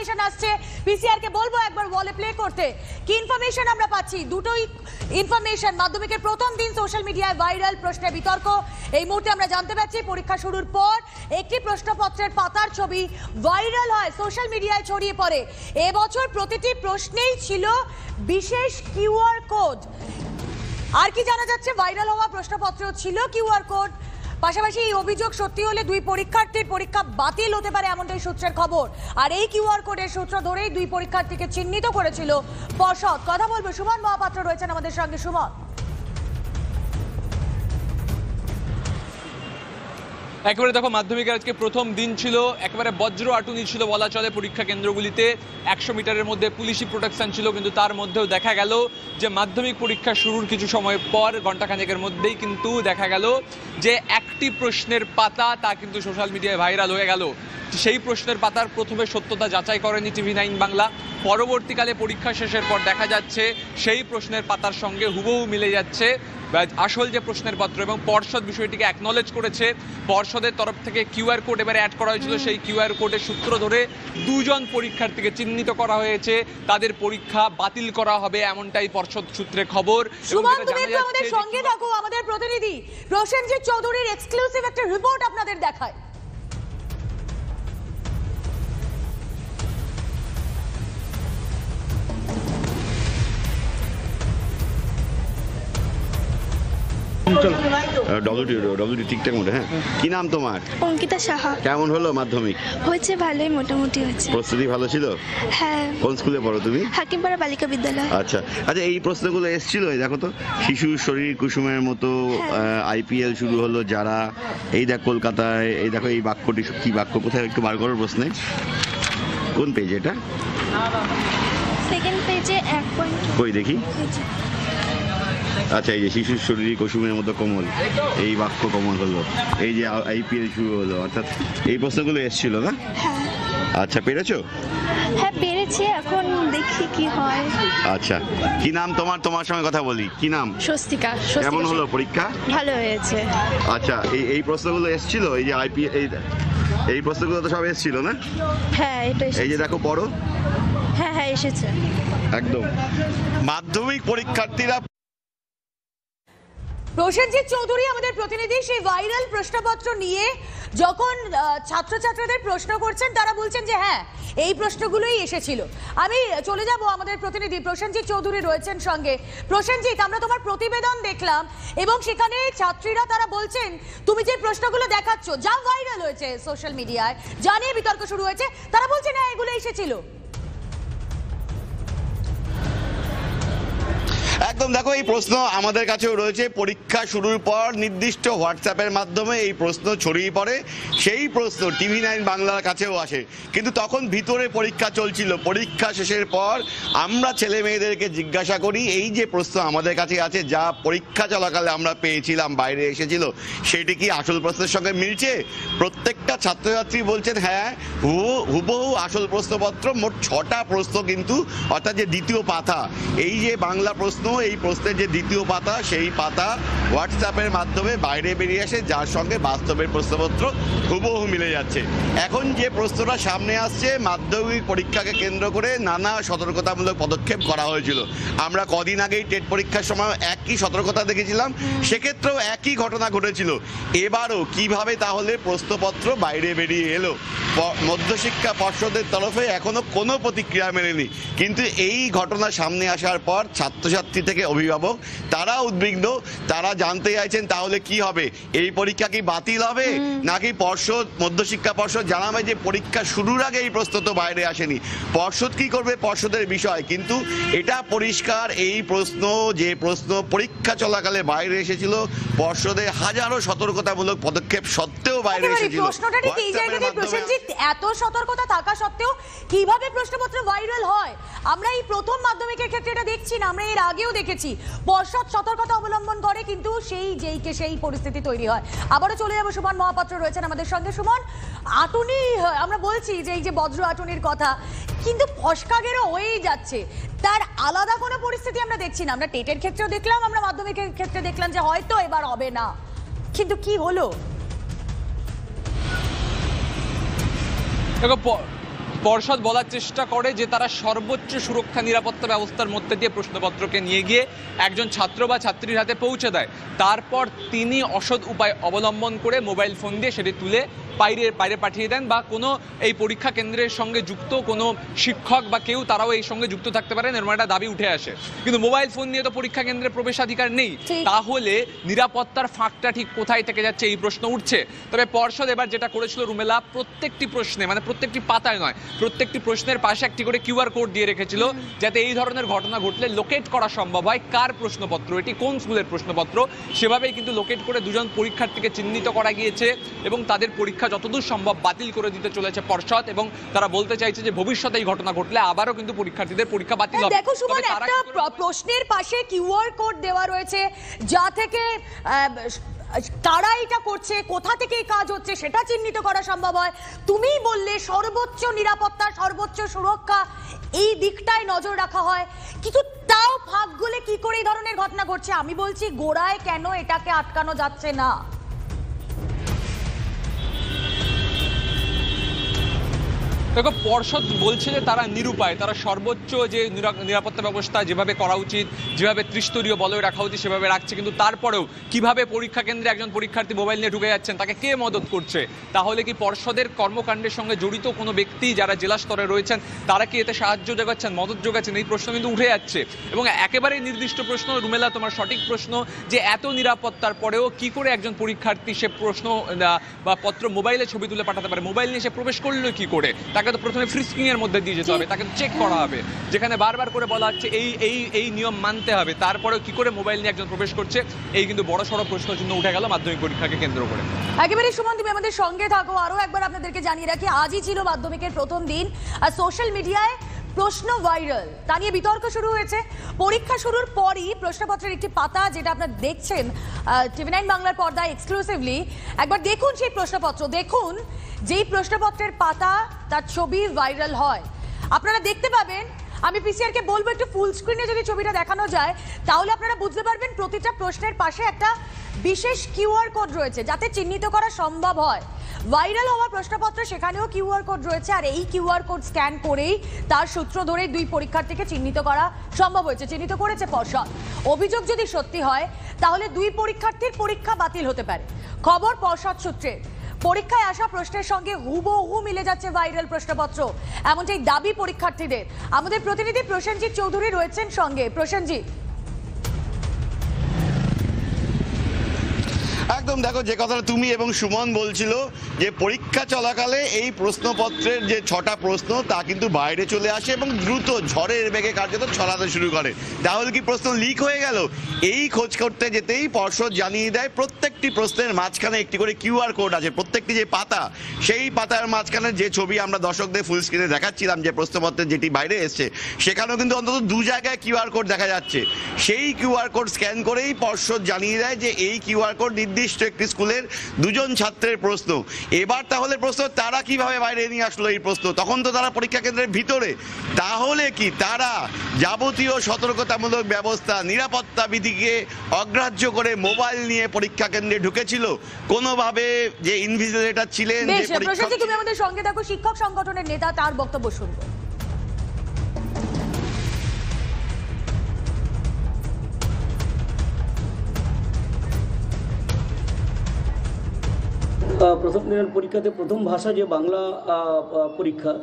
Information আসছে, PCR কে বলবো একবার ওয়ালে প্লে করতে। কি ইনফরমেশন আমরা পাচ্ছি? দুটোই ইনফরমেশন। মাধ্যমিকের প্রথম দিন সোশ্যাল মিডিয়ায় ভাইরাল, প্রশ্নে বিতর্ক। এই মুহূর্তে আমরা জানতে পারছি পরীক্ষা শুরুর পর একটি প্রশ্নপত্রের পাতার ছবি ভাইরাল হয়, সোশ্যাল মিডিয়ায় ছড়িয়ে পড়ে। এবছর প্রতিটি প্রশ্নেই ছিল বিশেষ কিউআর কোড। আর কি জানা যাচ্ছে? ভাইরাল হওয়া প্রশ্নপত্রেও ছিল কিউআর কোড। পাশাপাশি এই অভিযোগ সত্যি হলে দুই পরীক্ষার্থীর পরীক্ষা বাতিল হতে পারে, এমনটাই সূত্রের খবর। আর এই কিউআর কোডের সূত্র ধরেই দুই পরীক্ষার্থীকে চিহ্নিত করেছিল পর্ষদ। কথা বলবো, সুমন মহাপাত্র রয়েছেন আমাদের সঙ্গে। সুমন, একেবারে দেখো, মাধ্যমিকের আজকে প্রথম দিন ছিল, একেবারে বজ্র আটুনি ছিল বলা চলে পরীক্ষা কেন্দ্রগুলিতে। 100 মিটারের মধ্যে পুলিশি প্রোটেকশন ছিল, কিন্তু তার মধ্যেও দেখা গেল যে মাধ্যমিক পরীক্ষা শুরুর কিছু সময় পর, ঘন্টাখানেকের মধ্যেই কিন্তু দেখা গেল যে একটি প্রশ্নের পাতা তা কিন্তু সোশ্যাল মিডিয়ায় ভাইরাল হয়ে গেল। সেই প্রশ্নের পাতার প্রথমে সত্যতা যাচাই করেনি TV9 বাংলা। পরবর্তীকালে পরীক্ষা শেষের পর দেখা যাচ্ছে সেই প্রশ্নের পাতার সঙ্গে হুবহু মিলে যাচ্ছে আসল যে প্রশ্নের পত্র, এবং পর্ষদ বিষয়টিকে অ্যাকনলেজ করেছে। পর্ষদের তরফ থেকে কিউআর কোড এবারে অ্যাড করা হয়েছিল, সেই কিউআর কোডের সূত্র ধরে দুজন পরীক্ষার্থীকে চিহ্নিত করা হয়েছে, তাদের পরীক্ষা বাতিল করা হবে, এমনটাই পর্ষদ সূত্রে খবর। আমাদের সঙ্গে থাকো, আমাদের প্রতিনিধি প্রসেনজিৎ চৌধুরীর এক্সক্লুসিভ একটা রিপোর্ট আপনাদের দেখায়। ডব্লিউটি ঠিকঠাক মতো। হ্যাঁ, কি নাম তোমার? অঙ্কিতা সাহা। কেমন হলো মাধ্যমিক? হয়েছে ভালোই, মোটামুটি হয়েছে। প্রস্তুতি ভালো ছিল? হ্যাঁ। কোন স্কুলে পড়ো তুমি? হাকিমপাড়া বালিকা বিদ্যালয়। আচ্ছা আচ্ছা, এই প্রশ্নগুলো এসেছিল, এই দেখো তো, শিশুর শরীর কুসুমের মতো, IPL শুরু হলো যারা, এই দেখ কলকাতায়, এই দেখো এই বাক্যটি কি বাক্য, কোথায় একটু বার করো প্রশ্নে। কোন পেজ এটা? সেকেন্ড পেজে 1 পয়েন্ট। কই দেখি। আচ্ছা, এই যে শিশুর শরীর কুসুমের মতো কোমল, এই বাক্য কোমল হলো, এই যে IPL শুরু হলো, অর্থাৎ এই প্রশ্নগুলো এসেছিল না? হ্যাঁ। আচ্ছা, পেরেছো? হ্যাঁ পেরেছি, এখন দেখি কি হয়। আচ্ছা, কি নাম তোমার? তোমার সঙ্গে কথা বলি, কি নাম? স্বস্তিকা। কেমন হলো পরীক্ষা? ভালো হয়েছে। আচ্ছা, এই প্রশ্নগুলো এসেছিল, এই যে IPL, এই প্রশ্নগুলো তো সব এসেছিল না? হ্যাঁ, এটা এই যে দেখো, পড়ো। হ্যাঁ হ্যাঁ এসেছে একদম। মাধ্যমিক পরীক্ষার্থীরা। প্রসেনজিৎ চৌধুরী আমাদের প্রতিনিধি, সেই ভাইরাল প্রশ্নপত্র নিয়ে যখন ছাত্রছাত্রীদের প্রশ্ন করছেন, তারা বলছেন যে হ্যাঁ এই প্রশ্নগুলোই এসেছিল। আমি চলে যাব, আমাদের প্রতিনিধি প্রসেনজিৎ চৌধুরী রয়েছেন সঙ্গে। প্রসেনজিৎ, আমরা তোমার প্রতিবেদন দেখলাম এবং সেখানে ছাত্রীরা তারা বলছেন তুমি যে প্রশ্নগুলো দেখাচ্ছ, যা ভাইরাল হয়েছে সোশ্যাল মিডিয়ায়, যা নিয়ে বিতর্ক শুরু হয়েছে, তারা বলছেন হ্যাঁ এগুলো এসেছিল। একদম, দেখো এই প্রশ্ন আমাদের কাছেও রয়েছে। পরীক্ষা শুরুর পর নির্দিষ্ট হোয়াটসঅ্যাপের মাধ্যমে এই প্রশ্ন ছড়িয়ে পড়ে, সেই প্রশ্ন TV9 বাংলার কাছেও আসে, কিন্তু তখন ভিতরে পরীক্ষা চলছিল। পরীক্ষা শেষের পর আমরা ছেলে মেয়েদেরকে জিজ্ঞাসা করি, এই যে প্রশ্ন আমাদের কাছে আছে, যা পরীক্ষা চলাকালে আমরা পেয়েছিলাম, বাইরে এসেছিল, সেটি কি আসল প্রশ্নের সঙ্গে মিলছে? প্রত্যেকটা ছাত্রছাত্রী বলছেন হ্যাঁ, হুবহু আসল প্রশ্নপত্র। মোট 6টা প্রশ্ন কিন্তু, অর্থাৎ যে দ্বিতীয় পাতা, এই যে বাংলা প্রশ্ন, এই প্রশ্নের যে দ্বিতীয় পাতা, সেই পাতা হোয়াটসঅ্যাপের মাধ্যমে বাইরে বেরিয়ে আসে, যার সঙ্গে বাস্তবের প্রশ্নপত্র হুবহু মিলে যাচ্ছে। এখন যে প্রশ্নটা সামনে আসছে, মাধ্যমিক পরীক্ষাকে কেন্দ্র করে নানা সতর্কতামূলক পদক্ষেপ করা হয়েছিল। আমরা কদিন আগেই টেট পরীক্ষার সময় একই সতর্কতা দেখেছিলাম, সেক্ষেত্রেও একই ঘটনা ঘটেছিল। এবারও কিভাবে তাহলে প্রশ্নপত্র বাইরে বেরিয়ে এলো? মধ্যশিক্ষা পর্ষদের তরফে এখনো কোনো প্রতিক্রিয়া মেলেনি, কিন্তু এই ঘটনা সামনে আসার পর ছাত্রছাত্রী থেকে অভিভাবক তারা উদ্বিগ্ন। তারা জানতে চাইছেন তাহলে কি হবে, এই পরীক্ষা কি বাতিল হবে, নাকি পর্ষদ, মধ্যশিক্ষা পর্ষদ জানাবে যে পরীক্ষা শুরুর আগে এই প্রশ্ন তো বাইরে আসেনি, পর্ষদ কি করবে পর্ষদের বিষয়। কিন্তু এটা পরিষ্কার, এই প্রশ্ন, যে প্রশ্ন পরীক্ষা চলাকালে বাইরে এসেছিল, পর্ষদের হাজারো সতর্কতামূলক পদক্ষেপ সত্ত্বেও বাইরে এসেছিল। প্রশ্নটা ঠিক এই জায়গাতে প্রসেনজিৎ, এত সতর্কতা থাকা সত্ত্বেও কিভাবে প্রশ্নপত্র ভাইরাল হয়? আমরা এই প্রথম মাধ্যমিকের ক্ষেত্রে এটা দেখছি না, আমরা এর আগেও দেখেছি পর্ষদ সতর্কতা অবলম্বন করে, কিন্তু সেই পরিস্থিতি তৈরি হয়। আবারও চলে যাবো, সুমন মহাপাত্র রয়েছেন আমাদের সঙ্গে। সুমন, আটুনি আমরা বলছি যে এই যে বজ্র আটুনির কথা, কিন্তু ফসকাগেরও হয়েই যাচ্ছে, তার আলাদা কোনো পরিস্থিতি আমরা দেখছি না। আমরা টেটের ক্ষেত্রেও দেখলাম, আমরা মাধ্যমিকের ক্ষেত্রে দেখলাম যে হয়তো এবার হবে না, কিন্তু কি হলো? দেখো, পর্ষদ বলার চেষ্টা করে যে তারা সর্বোচ্চ সুরক্ষা নিরাপত্তা ব্যবস্থার মধ্যে দিয়ে প্রশ্নপত্রকে নিয়ে গিয়ে একজন ছাত্র বা ছাত্রীর হাতে পৌঁছে দেয়, তারপর তিনি অসৎ উপায় অবলম্বন করে মোবাইল ফোন দিয়ে সেটি তুলে বাইরে পাঠিয়ে দেন, বা কোনো এই পরীক্ষা কেন্দ্রের সঙ্গে যুক্ত কোনো শিক্ষক বা কেউ তারাও এই সঙ্গে যুক্ত থাকতে পারেন, এরকম একটা দাবি উঠে আসে। কিন্তু মোবাইল ফোন নিয়ে তো পরীক্ষা কেন্দ্রে প্রবেশাধিকার নেই, তাহলে নিরাপত্তার ফাঁকটা ঠিক কোথায় থেকে যাচ্ছে এই প্রশ্ন উঠছে। তবে পর্ষদ এবার যেটা করেছিল রুমেলা, প্রত্যেকটি প্রশ্নে, মানে প্রত্যেকটি পাতায় নয়, প্রত্যেকটি প্রশ্নের পাশে একটি করে কিউআর কোড দিয়ে রেখেছিল, যাতে এই ধরনের ঘটনা ঘটলে লোকেট করা সম্ভব হয় কার প্রশ্নপত্র এটি, কোন স্কুলের প্রশ্নপত্র। সেভাবেই কিন্তু লোকেট করে দুজন পরীক্ষার্থীকে চিহ্নিত করা গিয়েছে এবং তাদের পরীক্ষা যতদূর সম্ভব বাতিল করে দিতে চলেছে পর্ষদ, এবং তারা বলতে চাইছে যে ভবিষ্যতে এই ঘটনা ঘটলে আবারও কিন্তু পরীক্ষার্থীদের পরীক্ষা বাতিল হবে। দেখো সুমন, একটা প্রশ্নের পাশে কিউআর কোড দেওয়া রয়েছে, যা থেকে কারা এটা করছে, কোথা থেকে এই কাজ হচ্ছে সেটা চিহ্নিত করা সম্ভব হয়। তুমি বললে সর্বোচ্চ নিরাপত্তা, সর্বোচ্চ সুরক্ষা, এই দিকটায় নজর রাখা হয়, কিন্তু তাও ফাঁক গলে কি করে এই ধরনের ঘটনা ঘটছে? আমি বলছি গোড়ায় কেন এটাকে আটকানো যাচ্ছে না? দেখো, পর্ষদ বলছে যে তারা নিরুপায়, তারা সর্বোচ্চ যে নিরাপত্তা ব্যবস্থা যেভাবে করা উচিত, যেভাবে ত্রিস্তরীয় বলয় রাখা উচিত সেভাবে রাখছে, কিন্তু তারপরেও কিভাবে পরীক্ষা কেন্দ্রে একজন পরীক্ষার্থী মোবাইল নিয়ে ঢুকে যাচ্ছেন, তাকে কে মদত করছে? তাহলে কি পর্ষদের কর্মকাণ্ডের সঙ্গে জড়িত কোনো ব্যক্তি যারা জেলা স্তরে রয়েছেন তারা কি এতে সাহায্য যোগাচ্ছেন, মদত যোগাচ্ছেন? এই প্রশ্ন কিন্তু উঠে যাচ্ছে। এবং একেবারে নির্দিষ্ট প্রশ্ন, রুমেলা তোমার সঠিক প্রশ্ন, যে এত নিরাপত্তার পরেও কি করে একজন পরীক্ষার্থী সে প্রশ্ন বা পত্র মোবাইলে ছবি তুলে পাঠাতে পারে? মোবাইল নিয়ে সে প্রবেশ করলো কি করে? তাকে তো প্রথমে ফ্রিস্কিং এর মধ্যে দিয়ে যেতে হবে, তাকে চেক করা হবে, যেখানে বারবার করে বলা হচ্ছে এই নিয়ম মানতে হবে, তারপরেও কি করে মোবাইল নিয়ে একজন প্রবেশ করছে? এই কিন্তু বড় সড় প্রশ্ন চিহ্ন উঠে গেল মাধ্যমিক পরীক্ষাকে কেন্দ্র করে। একেবারে সুমন, তুমি আমাদের সঙ্গে থাকো। আরো একবার আপনাদেরকে জানিয়ে রাখি, আজই ছিল মাধ্যমিকের প্রথম দিন, আর সোশ্যাল মিডিয়ায় প্রশ্ন ভাইরাল, তা নিয়ে বিতর্ক শুরু হয়েছে। পরীক্ষা শুরুর পরই প্রশ্নপত্রের একটি পাতা, যেটা আপনারা দেখছেন টিভি9 বাংলার পর্দায় এক্সক্লুসিভলি, একবার দেখুন সেই প্রশ্নপত্র। দেখুন, যেই প্রশ্নপত্রের পাতা তার ছবি ভাইরাল হয়, আপনারা দেখতে পাবেন। আমি পিসিআরকে বলবো একটু ফুল স্ক্রিনে যদি ছবিটা দেখানো যায়, তাহলে আপনারা বুঝতে পারবেন প্রতিটা প্রশ্নের পাশে একটা বিশেষ কিউআর কোড রয়েছে, যাতে চিহ্নিত করা সম্ভব হয়। ভাইরাল হওয়া প্রশ্নপত্র, সেখানেও কিউআর কোড রয়েছে, আর এই কিউআর কোড স্ক্যান করেই তার সূত্র ধরে দুই পরীক্ষার্থীকে চিহ্নিত করা সম্ভব হয়েছে, চিহ্নিত করেছে পর্ষদ। অভিযোগ যদি সত্যি হয়, তাহলে দুই পরীক্ষার্থীর পরীক্ষা বাতিল হতে পারে। খবর পর্ষদ সূত্রে। পরীক্ষায় আসা প্রশ্নের সঙ্গে হুবহু মিলে যাচ্ছে ভাইরাল প্রশ্নপত্র, এমনটাই দাবি পরীক্ষার্থীদের। আমাদের প্রতিনিধি প্রসেনজিৎ চৌধুরী রয়েছেন সঙ্গে। প্রসেনজিৎ, একদম দেখো, যে কথাটা তুমি এবং সুমন বলছিল, যে পরীক্ষা চলাকালে এই প্রশ্নপত্রের যে 6টা প্রশ্ন তা কিন্তু বাইরে চলে আসে এবং দ্রুত ঝড়ের বেগে কার্যত ছড়াতে শুরু করে। তাহলে কি প্রশ্ন লিক হয়ে গেল? এই খোঁজ করতে যেতেই পর্ষদ জানিয়ে দেয় প্রত্যেকটি প্রশ্নের মাঝখানে একটি করে কিউআর কোড আছে। প্রত্যেকটি যে পাতা, সেই পাতার মাঝখানে যে ছবি আমরা দর্শকদের ফুল স্ক্রিনে দেখাচ্ছিলাম, যে প্রশ্নপত্রের যেটি বাইরে এসছে, সেখানেও কিন্তু অন্তত 2 জায়গায় কিউআর কোড দেখা যাচ্ছে। সেই কিউআর কোড স্ক্যান করেই পর্ষদ জানিয়ে দেয় যে এই কিউআর কোড নির্দিষ্ট একটি স্কুলের 2 জন ছাত্রের প্রশ্ন। এবার তাহলে প্রশ্ন, তারা কিভাবে বাইরে নিয়ে আসলো এই প্রশ্ন? তখন তো তারা পরীক্ষা কেন্দ্রের ভিতরে। তাহলে কি তারা যাবতীয় সতর্কতামূলক ব্যবস্থা, নিরাপত্তা বিধিকে অগ্রাহ্য করে মোবাইল নিয়ে পরীক্ষা কেন্দ্রে ঢুকেছিল? কোনোভাবে যে ইনভিজিলেটর ছিলেন, যে পরীক্ষক, তুমি আমাদের সঙ্গে থাকো। শিক্ষক সংগঠনের নেতা, তার বক্তব্য শুনবো। প্রথম দিনের পরীক্ষাতে প্রথম ভাষা যে বাংলা পরীক্ষা,